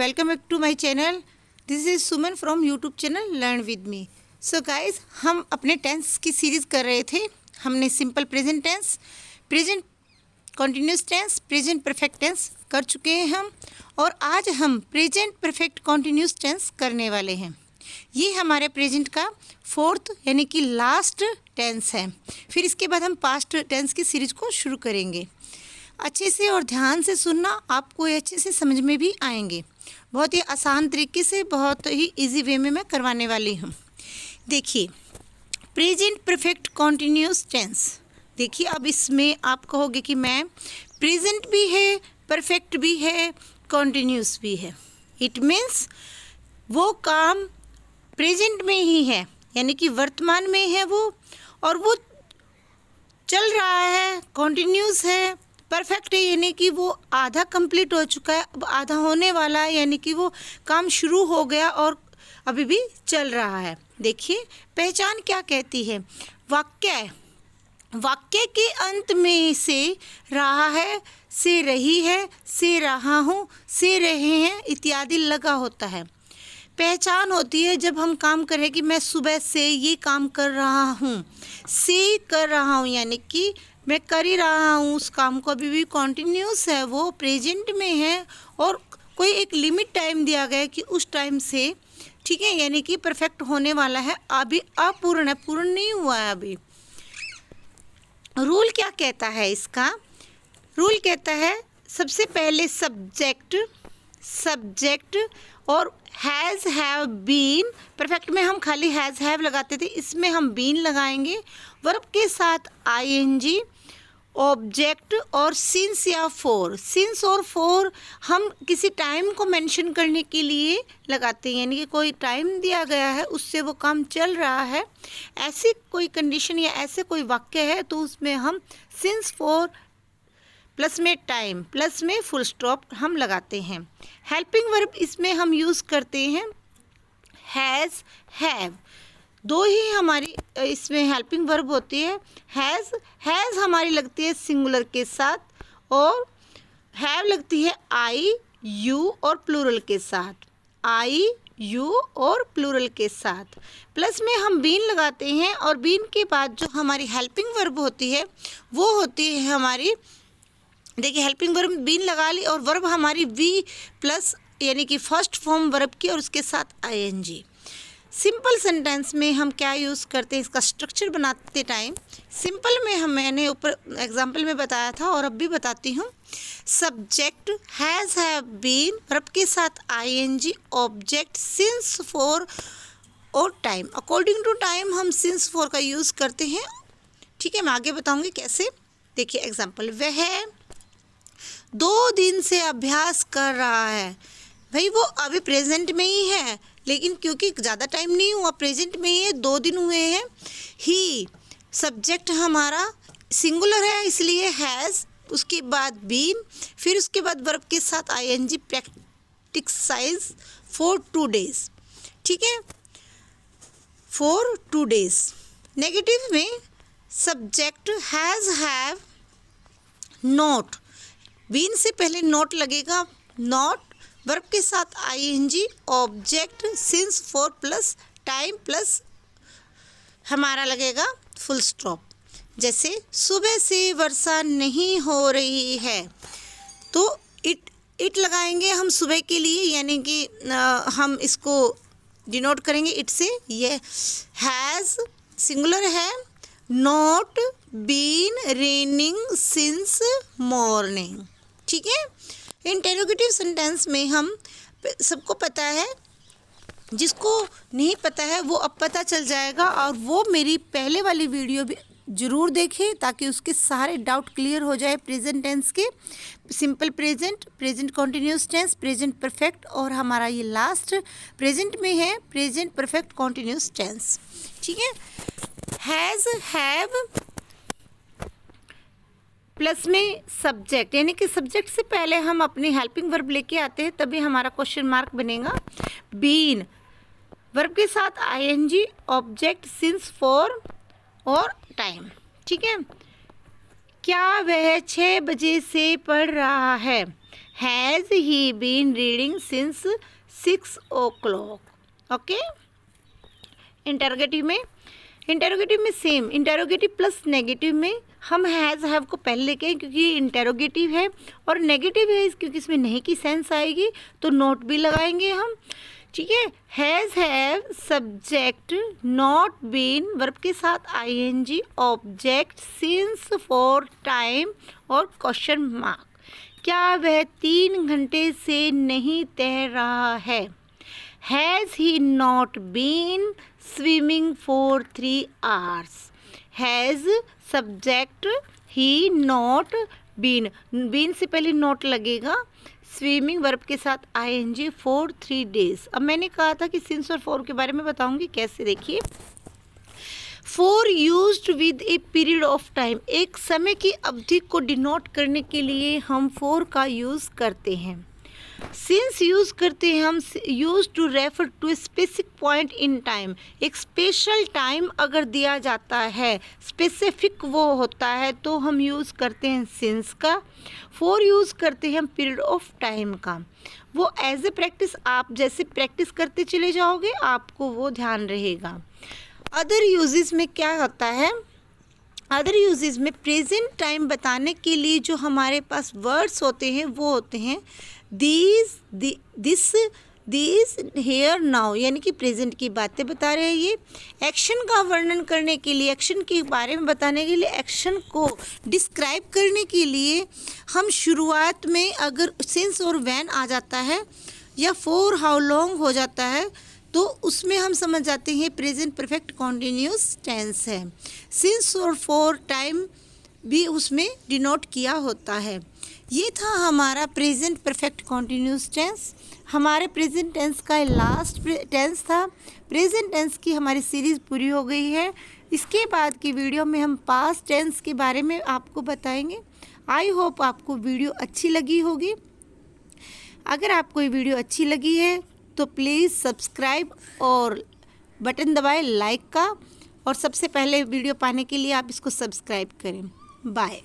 welcome back to my channel. This is Suman from YouTube channel Learn with me. So guys, हम अपने tense की series कर रहे थे. हमने simple present tense, present continuous tense, present perfect tense कर चुके हैं हम, और आज हम प्रेजेंट परफेक्ट कॉन्टिन्यूस टेंस करने वाले हैं. ये हमारे प्रेजेंट का फोर्थ यानी कि लास्ट टेंस है. फिर इसके बाद हम पास्ट टेंस की सीरीज़ को शुरू करेंगे. अच्छे से और ध्यान से सुनना, आपको ये अच्छे से समझ में भी आएंगे. बहुत ही आसान तरीके से, बहुत ही इजी वे में मैं करवाने वाली हूँ. देखिए, प्रेजेंट परफेक्ट कॉन्टिन्यूस टेंस. देखिए, अब इसमें आप कहोगे कि मैम प्रेजेंट भी है, परफेक्ट भी है, कॉन्टिन्यूस भी है. इट मीन्स वो काम प्रेजेंट में ही है, यानी कि वर्तमान में है वो, और वो चल रहा है, कॉन्टिन्यूस है. परफेक्ट है यानी कि वो आधा कंप्लीट हो चुका है, अब आधा होने वाला है, यानी कि वो काम शुरू हो गया और अभी भी चल रहा है. देखिए, पहचान क्या कहती है. वाक्य के अंत में से रहा है, से रही है, से रहा हूँ, से रहे हैं इत्यादि लगा होता है. पहचान होती है जब हम काम करें कि मैं सुबह से ये काम कर रहा हूँ, से कर रहा हूँ, यानी कि मैं कर ही रहा हूँ उस काम को, अभी भी कॉन्टिन्यूस है, वो प्रेजेंट में है, और कोई एक लिमिट टाइम दिया गया है कि उस टाइम से, ठीक है, यानी कि परफेक्ट होने वाला है, अभी अपूर्ण है, पूर्ण नहीं हुआ है अभी. रूल क्या कहता है इसका. रूल कहता है सबसे पहले सब्जेक्ट और हैज़ हैव बीन. परफेक्ट में हम खाली हैज़ हैव लगाते थे, इसमें हम बीन लगाएंगे. वर्ब के साथ आईएनजी, ऑब्जेक्ट और सिंस या फोर. सिंस और फोर हम किसी टाइम को मेंशन करने के लिए लगाते हैं, यानी कि कोई टाइम दिया गया है, उससे वो काम चल रहा है, ऐसी कोई कंडीशन या ऐसे कोई वाक्य है, तो उसमें हम सिंस फोर प्लस में टाइम प्लस में फुल स्टॉप हम लगाते हैं. हेल्पिंग वर्ब इसमें हम यूज़ करते हैं हैज़ हैव. दो ही हमारी इसमें हेल्पिंग वर्ब होती है. हैज़ हमारी लगती है सिंगुलर के साथ, और हैव लगती है आई यू और प्लूरल के साथ. आई यू और प्लूरल के साथ. प्लस में हम बीन लगाते हैं, और बीन के बाद जो हमारी हेल्पिंग वर्ब होती है वो होती है हमारी, देखिए, हेल्पिंग वर्ब बीन लगा ली, और वर्ब हमारी वी प्लस यानी कि फर्स्ट फॉर्म वर्ब की, और उसके साथ आईएनजी. सिंपल सेंटेंस में हम क्या यूज़ करते हैं, इसका स्ट्रक्चर बनाते टाइम. सिंपल में मैंने ऊपर एग्जाम्पल में बताया था और अब भी बताती हूँ. Subject has have been, verb के साथ आईएनजी, ऑब्जेक्ट सिंस फॉर और टाइम. अकॉर्डिंग टू टाइम हम सिंस फॉर का यूज़ करते हैं. ठीक है, मैं आगे बताऊँगी कैसे. देखिए एग्जाम्पल, वह 2 दिन से अभ्यास कर रहा है. भाई वो अभी प्रेजेंट में ही है, लेकिन क्योंकि ज़्यादा टाइम नहीं हुआ, प्रेजेंट में ही है, 2 दिन हुए हैं. ही सब्जेक्ट हमारा सिंगुलर है, इसलिए हैज़, उसके बाद बीन, फिर उसके बाद वर्ब के साथ आईएनजी, प्रैक्टिसाइज फॉर 2 days. ठीक है, फॉर 2 days. नेगेटिव में subject has have not, been से पहले नॉट लगेगा, नॉट, वर्ब के साथ ING, object since for plus time plus हमारा लगेगा फुल स्टॉप. जैसे सुबह से वर्षा नहीं हो रही है, तो इट लगाएंगे हम सुबह के लिए, यानी कि हम इसको डिनोट करेंगे इट से. ये हैज़ सिंगुलर है, not been raining since morning. ठीक है. इंटेरोगेटिव सेंटेंस में हम सबको पता है, जिसको नहीं पता है वो अब पता चल जाएगा, और वो मेरी पहले वाली वीडियो भी ज़रूर देखें ताकि उसके सारे डाउट क्लियर हो जाए. प्रेजेंट टेंस के, simple present, present continuous tense, present perfect, और हमारा ये लास्ट प्रेजेंट में है प्रेजेंट परफेक्ट कॉन्टिन्यूस टेंस. ठीक है. हैज़ हैव प्लस में सब्जेक्ट, यानी कि सब्जेक्ट से पहले हम अपनी हेल्पिंग वर्ब लेके आते हैं, तभी हमारा क्वेश्चन मार्क बनेगा. बीन, वर्ब के साथ आईएनजी, ऑब्जेक्ट सिंस फॉर और टाइम. ठीक है. क्या वह 6 बजे से पढ़ रहा है. Has he been reading since 6 o'clock। Okay. Interrogative में सेम, इंटेरोगेटिव प्लस नेगेटिव में हम हैज़ हैव को पहले लेके आए क्योंकि इंटेरोगेटिव है और नेगेटिव है क्योंकि इसमें नहीं की सेंस आएगी, तो नोट भी लगाएंगे हम। ठीक है। Has have subject, not been verb के साथ ING, object, since, for, time और क्वेश्चन मार्क। क्या वह 3 घंटे से नहीं तैर रहा है? Has he not been swimming for 3 hours? Has subject, he, not, been से पहले नॉट लगेगा, स्विमिंग वर्ब के साथ आईएनजी, फॉर 3 days। अब मैंने कहा था कि सिंस और फॉर के बारे में बताऊंगी कैसे, देखिए। For used with a period of time, एक समय की अवधि को डिनोट करने के लिए हम फॉर का यूज़ करते हैं। सिंस यूज़ करते हैं हम use to refer to a specific point in time, एक स्पेशल टाइम अगर दिया जाता है, स्पेसिफिक वो होता है, तो हम यूज़ करते हैं सिंस का। फॉर यूज़ करते हैं हम पीरियड ऑफ टाइम का। वो एज ए प्रैक्टिस, आप जैसे प्रैक्टिस करते चले जाओगे आपको वो ध्यान रहेगा। अदर यूजेस में क्या होता है? अदर यूजेस में प्रेजेंट टाइम बताने के लिए जो हमारे पास वर्ड्स होते हैं वो होते हैं दिस, हेयर, नाउ, यानी कि प्रेजेंट की बातें बता रहे हैं ये। एक्शन का वर्णन करने के लिए, एक्शन के बारे में बताने के लिए, एक्शन को डिस्क्राइब करने के लिए हम शुरुआत में अगर सिंस और व्हेन आ जाता है या फॉर, हाउ लॉन्ग हो जाता है तो उसमें हम समझ जाते हैं प्रेजेंट परफेक्ट कॉन्टिन्यूस टेंस है। सिंस और फॉर टाइम भी उसमें डिनोट किया होता है। ये था हमारा प्रेजेंट परफेक्ट कॉन्टिन्यूस टेंस। हमारे प्रेजेंट टेंस का लास्ट टेंस था। प्रेजेंट टेंस की हमारी सीरीज़ पूरी हो गई है। इसके बाद की वीडियो में हम पास्ट टेंस के बारे में आपको बताएंगे। आई होप आपको वीडियो अच्छी लगी होगी। अगर आपको ये वीडियो अच्छी लगी है तो प्लीज़ सब्सक्राइब और बटन दबाएं लाइक का, और सबसे पहले वीडियो पाने के लिए आप इसको सब्सक्राइब करें। बाय।